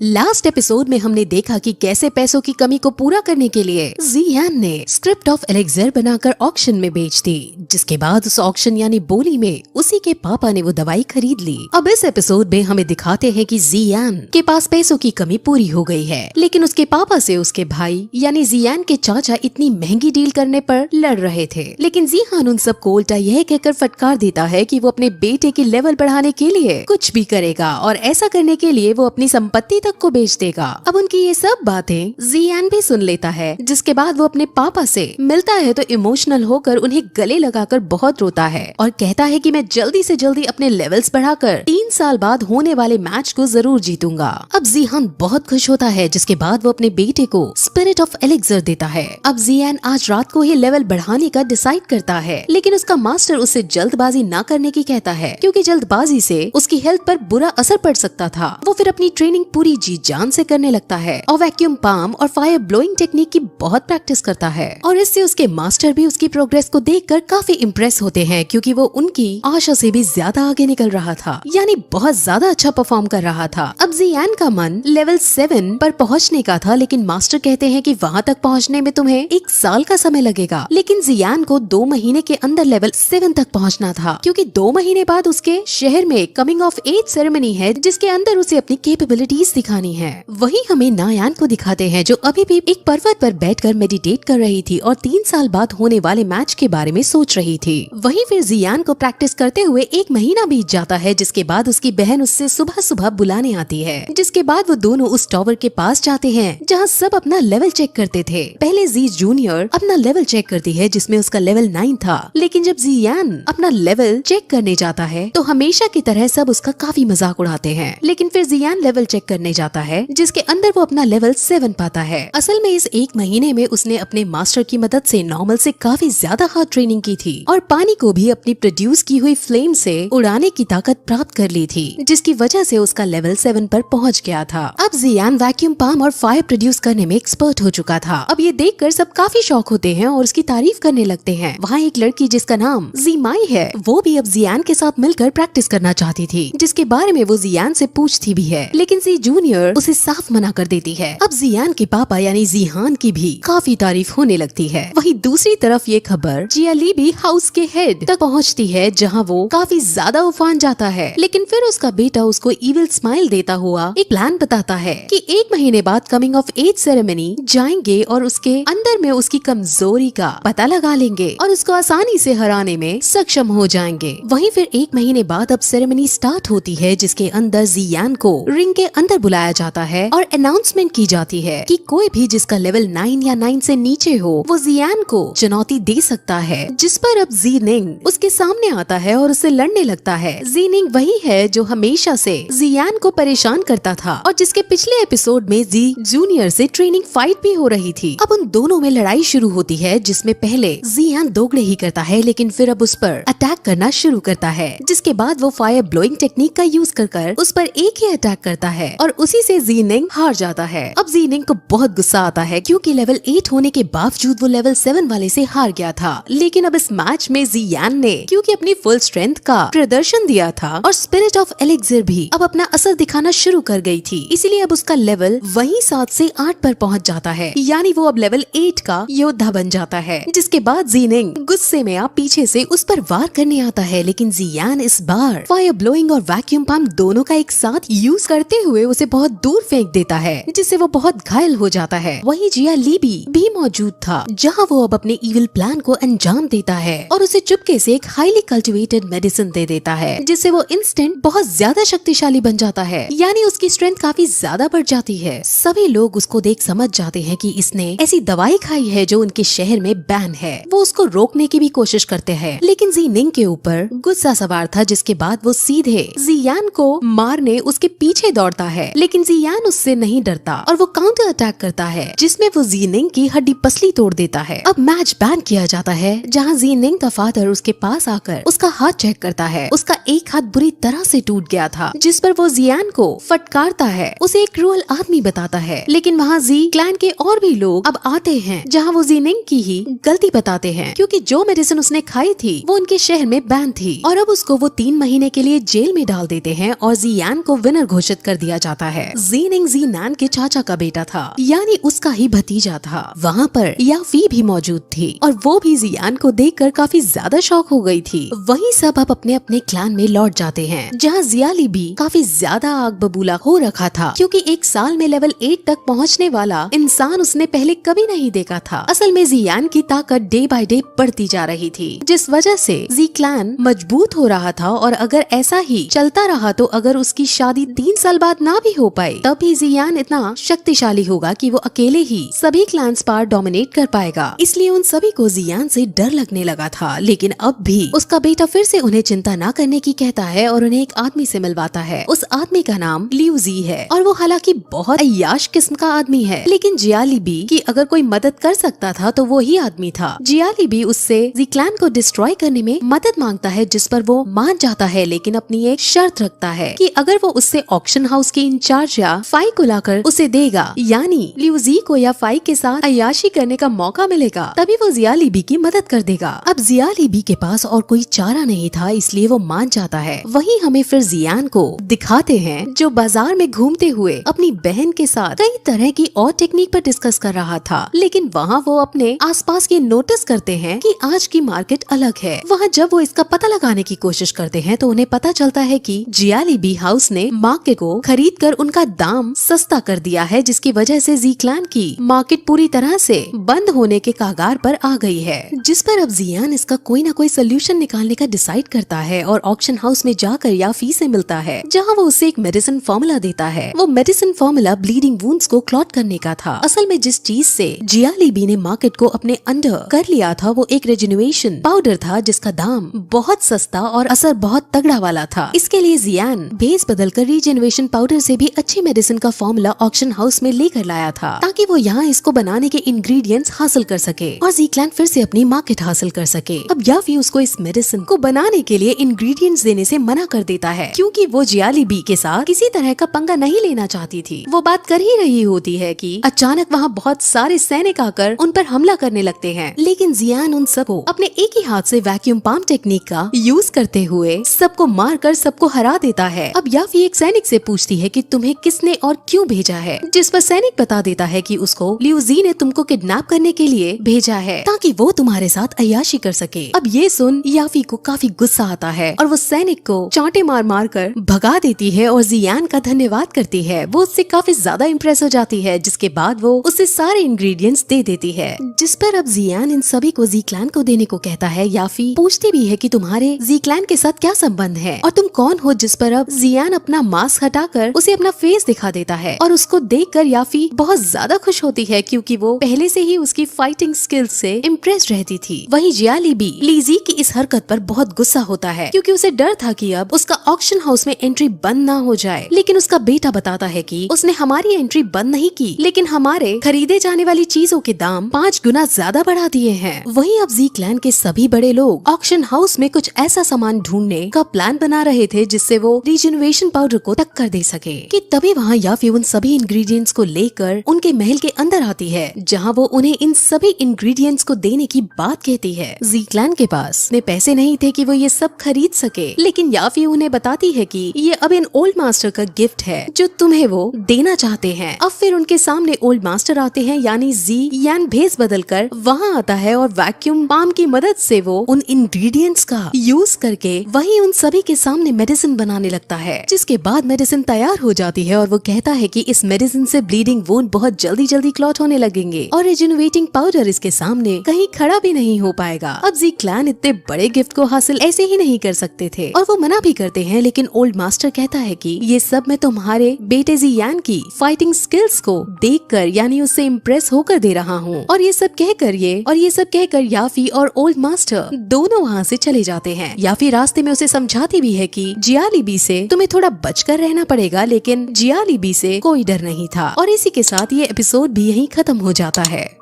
Last episode में हमने देखा कि कैसे पैसों की कमी को पूरा करने के लिए जियान ने स्क्रिप्ट ऑफ एलेक्जेर बनाकर ऑक्शन में बेच दी, जिसके बाद उस ऑक्शन यानी बोली में उसी के पापा ने वो दवाई खरीद ली। अब इस एपिसोड में हमें दिखाते हैं कि जियान के पास पैसों की कमी पूरी हो गई है, लेकिन उसके पापा से उसके भाई यानी जियान के चाचा इतनी महंगी डील करने पर लड़ रहे थे। लेकिन जियान उन सबको उल्टा यह कहकर फटकार देता है कि वो अपने बेटे की लेवल बढ़ाने के लिए कुछ भी करेगा और ऐसा करने के लिए वो अपनी संपत्ति तक को बेच देगा। अब उनकी ये सब बातें जियान भी सुन लेता है, जिसके बाद वो अपने पापा से मिलता है तो इमोशनल होकर उन्हें गले लगाकर बहुत रोता है और कहता है कि मैं जल्दी से जल्दी अपने लेवल्स बढ़ाकर 3 साल बाद होने वाले मैच को जरूर जीतूंगा। अब जियान बहुत खुश होता है, जिसके बाद वो अपने बेटे को स्पिरिट ऑफ एलेक्जेर देता है। अब जियान आज रात को ही लेवल बढ़ाने का डिसाइड करता है, लेकिन उसका मास्टर उसे जल्दबाजी ना करने की कहता है, क्योंकि जल्दबाजी से उसकी हेल्थ पर बुरा असर पड़ सकता था। वो फिर अपनी ट्रेनिंग पूरी जी जान से करने लगता है और वैक्यूम पाम और फायर ब्लोइंग टेक्निक की बहुत प्रैक्टिस करता है और इससे उसके मास्टर भी उसकी प्रोग्रेस को देखकर काफी इम्प्रेस होते हैं, क्योंकि वो उनकी आशा से भी ज्यादा आगे निकल रहा था, यानी बहुत ज्यादा अच्छा परफॉर्म कर रहा था। अब जियान का मन लेवल 7 पर पहुंचने का था, लेकिन मास्टर कहते हैं कि वहां तक पहुंचने में तुम्हें 1 साल का समय लगेगा। लेकिन जियान को 2 महीने के अंदर लेवल 7 तक पहुंचना था, क्योंकि 2 महीने बाद उसके शहर में कमिंग ऑफ एज सेरेमनी है, जिसके अंदर उसे अपनी कैपेबिलिटीज दिखानी है। वहीं हमें नायान को दिखाते हैं, जो अभी भी एक पर्वत पर बैठकर मेडिटेट कर रही थी और 3 साल बाद होने वाले मैच के बारे में सोच रही थी। वहीं फिर जियान को प्रैक्टिस करते हुए 1 महीना बीत जाता है, जिसके बाद उसकी बहन उससे सुबह सुबह बुलाने आती है, जिसके बाद वो दोनों उस टावर के पास जाते हैं जहाँ सब अपना लेवल चेक करते थे। पहले जी जूनियर अपना लेवल चेक करती है, जिसमें उसका लेवल 9 था, लेकिन जब जियान अपना लेवल चेक करने जाता है तो हमेशा की तरह सब उसका काफी मजाक उड़ाते हैं। लेकिन फिर जियान लेवल चेक करने जाता है, जिसके अंदर वो अपना लेवल 7 पाता है। असल में इस 1 महीने में उसने अपने मास्टर की मदद से नॉर्मल से काफी ज्यादा हार्ड ट्रेनिंग की थी और पानी को भी अपनी प्रोड्यूस की हुई फ्लेम से उड़ाने की ताकत प्राप्त कर ली थी, जिसकी वजह से उसका लेवल 7 पर पहुंच गया था। अब जियान वैक्यूम पाम और फायर प्रोड्यूस करने में एक्सपर्ट हो चुका था। अब ये देखकर सब काफी शौक होते हैं और उसकी तारीफ करने लगते हैं। वहाँ एक लड़की जिसका नाम जीमाई है, वो भी अब जियान के साथ मिलकर प्रैक्टिस करना चाहती थी, जिसके बारे में वो जियान से पूछती भी है, लेकिन जी जूनियर उसे साफ मना कर देती है। अब जियान के पापा यानी जिहान की भी काफी तारीफ होने लगती है। वहीं दूसरी तरफ ये खबर जियाली भी हाउस के हेड तक पहुंचती है, जहां वो काफी ज्यादा उफान जाता है। लेकिन फिर उसका बेटा उसको इविल स्माइल देता हुआ एक प्लान बताता है कि 1 महीने बाद कमिंग ऑफ एज सेरेमनी जाएंगे और उसके अंदर में उसकी कमजोरी का पता लगा लेंगे और उसको आसानी से हराने में सक्षम हो जाएंगे। वहीं फिर 1 महीने बाद अब सेरेमनी स्टार्ट होती है, जिसके अंदर जियान को रिंग के अंदर बुलाया जाता है और अनाउंसमेंट की जाती है कि कोई भी जिसका लेवल 9 या 9 से नीचे हो वो जियान को चुनौती दे सकता है, जिस पर अब जीनिंग उसके सामने आता है और उससे लड़ने लगता है। जीनिंग वही है जो हमेशा से जियान को परेशान करता था और जिसके पिछले एपिसोड में जी जूनियर से ट्रेनिंग फाइट भी हो रही थी। अब उन दोनों में लड़ाई शुरू होती है, जिसमें पहले जियान दोगले ही करता है, लेकिन फिर अब उस पर अटैक करना शुरू करता है, जिसके बाद वो फायर ब्लोइंग टेक्निक का यूज कर उस पर एक ही अटैक करता है और उसी से जीनिंग हार जाता है। अब जीनिंग को बहुत गुस्सा आता है, क्योंकि लेवल 8 होने के बावजूद वो लेवल 7 वाले से हार गया था। लेकिन अब इस मैच में जियान ने क्योंकि अपनी फुल स्ट्रेंथ का प्रदर्शन दिया था और स्पिरिट ऑफ एलेक्जेर भी अब अपना असर दिखाना शुरू कर गई थी, इसीलिए अब उसका लेवल वही 7 से 8 पर पहुंच जाता है, यानी वो अब लेवल 8 का योद्धा बन जाता है। जिसके बाद जीनिंग गुस्से में आप पीछे से उस पर वार करने आता है, लेकिन जियान इस बार फायर ब्लोइंग और वैक्यूम पंप दोनों का एक साथ यूज करते हुए उसे बहुत दूर फेंक देता है, जिससे वो बहुत घायल हो जाता है। वहीं जिया लीबी भी मौजूद था, जहां वो अब अपने इविल प्लान को अंजाम देता है और उसे चुपके से एक हाईली कल्टिवेटेड मेडिसिन दे देता है, जिससे वो इंस्टेंट बहुत ज्यादा शक्तिशाली बन जाता है, यानी उसकी स्ट्रेंथ काफी ज्यादा बढ़ जाती है। सभी लोग उसको देख समझ जाते हैं कि इसने ऐसी दवाई खाई है जो उनके शहर में बैन है। वो उसको रोकने की भी कोशिश करते हैं, लेकिन जीनिंग के ऊपर गुस्सा सवार था, जिसके बाद वो सीधे जियान को मारने उसके पीछे दौड़ता है, लेकिन जियान उससे नहीं डरता और वो काउंटर अटैक करता है, जिसमें वो जीनिंग की हड्डी पसली तोड़ देता है। अब मैच बैन किया जाता है, जहाँ जीनिंग का फादर उसके पास आकर उसका हाथ चेक करता है। उसका एक हाथ बुरी तरह से टूट गया था, जिस पर वो जियान को फटकारता है, उसे एक क्रूअल आदमी बताता है। लेकिन वहाँ जी क्लैन के और भी लोग अब आते हैं, जहाँ वो जीनिंग की ही गलती बताते हैं, क्योंकि जो मेडिसिन उसने खाई थी वो उनके शहर में बैन थी और अब उसको वो 3 महीने के लिए जेल में डाल देते हैं और जियान को विनर घोषित कर दिया जाता है। जीनिंग जीनान के चाचा का बेटा था, यानी उसका ही भतीजा था। वहाँ पर याफी भी मौजूद थी और वो भी जियान को देखकर काफी ज्यादा शॉक हो गई थी। वहीं सब अब अपने अपने क्लान में लौट जाते हैं, जहाँ जियाली भी काफी ज्यादा आग बबूला हो रखा था, क्योंकि एक साल में लेवल 8 तक पहुँचने वाला इंसान उसने पहले कभी नहीं देखा था। असल में जियान की ताकत डे बाय डे बढ़ती जा रही थी, जिस वजह से जी क्लान मजबूत हो रहा था। और अगर ऐसा ही चलता रहा तो अगर उसकी शादी 3 साल बाद ना भी हो पाई, तब भी जियान इतना शक्तिशाली होगा कि वो अकेले ही सभी क्लान्स पर डोमिनेट कर पाएगा। इसलिए उन सभी को जियान से डर लगने लगा था। लेकिन अब भी उसका बेटा फिर से उन्हें चिंता न करने की कहता है और उन्हें एक आदमी से मिलवाता है। उस आदमी का नाम लियू जी है और वो हालांकि बहुत अय्याश किस्म का आदमी है, लेकिन जियाली बी की अगर कोई मदद कर सकता था तो वो ही आदमी था। जियाली बी उससे जी क्लान को डिस्ट्रॉय करने में मदद मांगता है, जिस पर वो मान जाता है, लेकिन अपनी एक शर्त रखता है कि अगर वो उससे ऑक्शन हाउस के इंचार्ज या फाई को लाकर उसे देगा, यानी लियू जी को या फाई के साथ अय्याशी करने का मौका मिलेगा, तभी वो जियाली बी की मदद कर देगा। अब जियाली बी के पास और कोई चारा नहीं था, इसलिए वो मान जाता है। वहीं हमें फिर जियान को दिखाते हैं जो बाजार में घूमते हुए अपनी बहन के साथ कई तरह की और टेक्निक पर डिस्कस कर रहा था। लेकिन वहाँ वो अपने आसपास ये नोटिस करते हैं कि आज की मार्केट अलग है। वहाँ जब वो इसका पता लगाने की कोशिश करते हैं तो उन्हें पता चलता है कि जियाली बी हाउस ने मार्केट को खरीद कर उनका दाम सस्ता कर दिया है, जिसकी वजह से जी क्लान की मार्केट पूरी तरह से बंद होने के कगार पर आ गई है। जिस पर अब जियान इसका कोई ना कोई सोल्यूशन निकालने का डिसाइड करता है और ऑक्शन हाउस में जाकर याफी से मिलता है, जहाँ वो उसे एक मेडिसिन फॉर्मूला देता है। वो मेडिसिन फॉर्मूला ब्लीडिंग वुंड्स को क्लॉट करने का था। असल में जिस चीज से जियाली बी ने मार्केट को अपने अंडर कर लिया था वो एक रेजिन्युएशन पाउडर था, जिसका दाम बहुत सस्ता और असर बहुत तगड़ा वाला था। इसके लिए जियान भेस बदलकर रीजेन्युएशन पाउडर से भी अच्छी मेडिसिन का फॉर्मूला ऑक्शन हाउस में लेकर लाया था, ताकि वो यहाँ इसको बनाने के इंग्रेडिएंट्स हासिल कर सके और जी क्लान फिर से अपनी मार्केट हासिल कर सके। अब याफी उसको इस मेडिसिन को बनाने के लिए इंग्रेडिएंट्स देने से मना कर देता है, क्योंकि वो जियाली बी के साथ किसी तरह का पंगा नहीं लेना चाहती थी। वो बात कर ही रही होती है कि अचानक वहाँ बहुत सारे सैनिक आकर उन पर हमला करने लगते हैं, लेकिन जियान उन सबको अपने एक ही हाथ से वैक्यूम पंप टेक्निक का यूज करते हुए सबको मारकर सबको हरा देता है। अब याफी एक सैनिक से पूछती है कि तुम्हें किसने और क्यों भेजा है, जिस पर सैनिक बता देता है कि उसको लियू जी ने तुमको किडनैप करने के लिए भेजा है, ताकि वो तुम्हारे साथ अय्याशी कर सके। अब ये सुन याफी को काफी गुस्सा आता है और वो सैनिक को चांटे मार मार कर भगा देती है और जियान का धन्यवाद करती है। वो उससे काफी ज्यादा इम्प्रेस हो जाती है, जिसके बाद वो उससे सारे इंग्रेडिएंट्स दे देती है। जिस पर अब जियान इन सभी को जी क्लान को देने को कहता है। याफी पूछती भी है कि तुम्हारे जी क्लान के साथ क्या संबंध है और तुम कौन हो, जिस पर अब जियान अपना मास्क हटाकर उसे अपना फेस दिखा देता है और उसको देखकर याफी बहुत ज्यादा खुश होती है, क्योंकि वो पहले से ही उसकी फाइटिंग स्किल्स से इम्प्रेस रहती थी। वहीं जियाली बी लीजी की इस हरकत पर बहुत गुस्सा होता है, क्योंकि उसे डर था कि अब उसका ऑक्शन हाउस में एंट्री बंद ना हो जाए। लेकिन उसका बेटा बताता है कि उसने हमारी एंट्री बंद नहीं की, लेकिन हमारे खरीदे जाने वाली चीजों के दाम 5 गुना ज्यादा बढ़ा दिए हैं। वहीं अब जी क्लैन के सभी बड़े लोग ऑक्शन हाउस में कुछ ऐसा सामान ढूंढने का प्लान बना रहे थे जिससे वो रीजनरेशन पाउडर को टक्कर दे सके। कि तभी वहाँ याफी उन सभी इंग्रेडिएंट्स को लेकर उनके महल के अंदर आती है, जहाँ वो उन्हें इन सभी इंग्रेडिएंट्स को देने की बात कहती है। जी क्लैन के पास में पैसे नहीं थे कि वो ये सब खरीद सके, लेकिन याफी उन्हें बताती है कि ये अब इन ओल्ड मास्टर का गिफ्ट है जो तुम्हें वो देना चाहते हैं। अब फिर उनके सामने ओल्ड मास्टर आते हैं, यानी जी यान भेस बदलकर वहाँ आता है और वैक्यूम पंप की मदद से वो उन इंग्रेडिएंट्स का यूज करके वही उन सभी के सामने मेडिसिन बनाने लगता है। जिसके बाद मेडिसिन तैयार हो जाती है और वो कहता है कि इस मेडिसिन से ब्लीडिंग वुंड बहुत जल्दी जल्दी क्लॉट होने लगेंगे और रिजनरेटिंग पाउडर इसके सामने कहीं खड़ा भी नहीं हो पाएगा। अब जी क्लैन इतने बड़े गिफ्ट को हासिल ऐसे ही नहीं कर सकते थे और वो मना भी करते हैं, लेकिन ओल्ड मास्टर कहता है कि ये सब मैं तुम्हारे बेटे जी यान की फाइटिंग स्किल्स को देखकर यानी उससे इम्प्रेस होकर दे रहा हूँ। और ये सब कहकर याफी और ओल्ड मास्टर दोनों वहाँ से चले जाते हैं। याफी रास्ते में उसे समझाती भी है कि जियाली बी से तुम्हें थोड़ा बचकर रहना पड़ेगा, लेकिन जियाली बी से कोई डर नहीं था। और इसी के साथ ये एपिसोड भी यहीं खत्म हो जाता है।